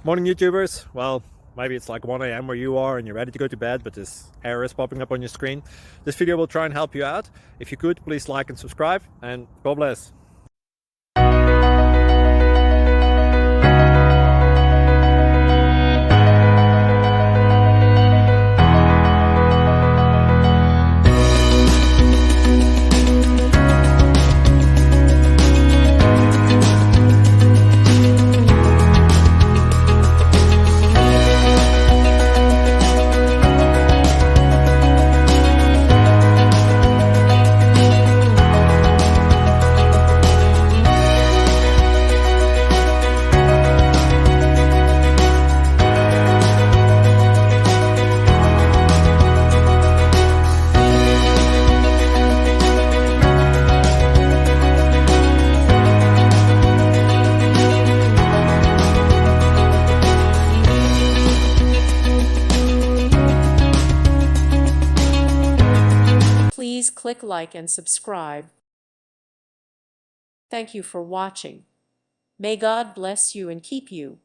Morning YouTubers. Well, maybe it's like 1 a.m. where you are and you're ready to go to bed, but this error is popping up on your screen. This video will try and help you out. If you could, please like and subscribe, and God bless. Please click like and subscribe. Thank you for watching. May God bless you and keep you.